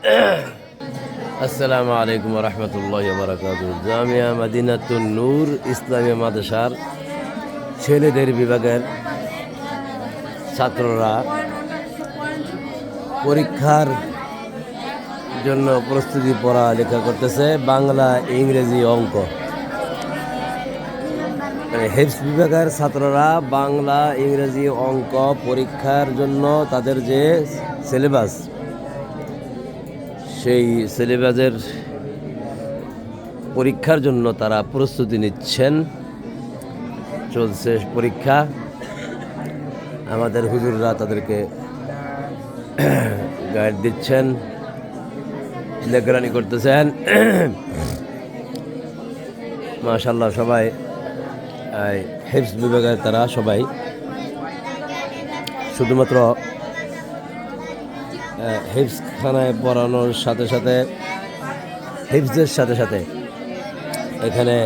আসসালামু আলাইকুম রহমতুল্লাহ বারাকাতু। জামিয়া মদিনাতুন নূর ইসলামিয়া মাদ্রাসার ছেলেদের বিভাগের ছাত্ররা পরীক্ষার জন্য প্রস্তুতি পড়ালেখা করতেছে। বাংলা, ইংরেজি, অঙ্ক। হেফজ বিভাগের ছাত্ররা বাংলা, ইংরেজি, অঙ্ক পরীক্ষার জন্য তাদের যে সিলেবাস, সেই সিলেবাসের পরীক্ষার জন্য তারা প্রস্তুতি নিচ্ছেন। চলছে পরীক্ষা। আমাদের হুজুররা তাদেরকে গাইড দিচ্ছেন, নিগরানি করতেছেন। মাশাআল্লাহ, সবাই হেফজ বিভাগের তারা সবাই শুধুমাত্র হেফজ খানায় পড়ানোর সাথে সাথে, হেফজের সাথে সাথে এখানে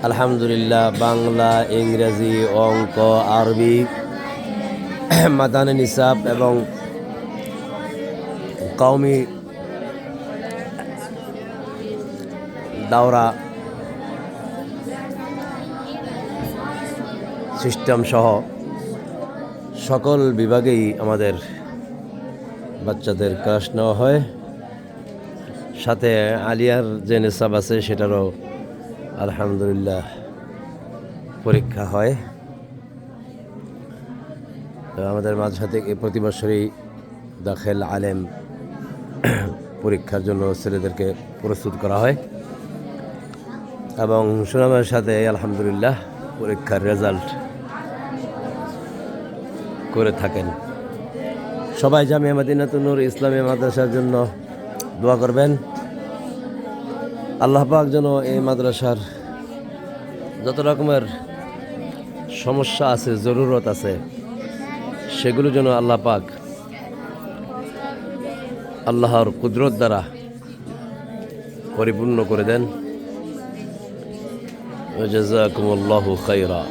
আলহামদুলিল্লাহ বাংলা, ইংরেজি, অঙ্ক, আরবি, মাদানী নিসাব এবং কওমি দাওরা সিস্টেম সহ সকল বিভাগেই আমাদের বাচ্চাদের ক্লাস নেওয়া হয়। সাথে আলিয়ার যে নিসাব আছে সেটারও আলহামদুলিল্লাহ পরীক্ষা হয়। তো আমাদের মাঝে থেকে প্রতি বছরই দাখিল আলেম পরীক্ষার জন্য ছেলেদেরকে প্রস্তুত করা হয় এবং সুনামের সাথে আলহামদুলিল্লাহ পরীক্ষার রেজাল্ট করে থাকেন। সবাই জামিয়া মদিনাতুন নূর ইসলামিয়া মাদ্রাসার জন্য দোয়া করবেন। আল্লাহ পাক যেন এই মাদ্রাসার যত রকমের সমস্যা আছে, জরুরত আছে, সেগুলো যেন আল্লাহ পাক আল্লাহর কুদরত দ্বারা পরিপূর্ণ করে দেন। জাযাকুমুল্লাহু খায়রা।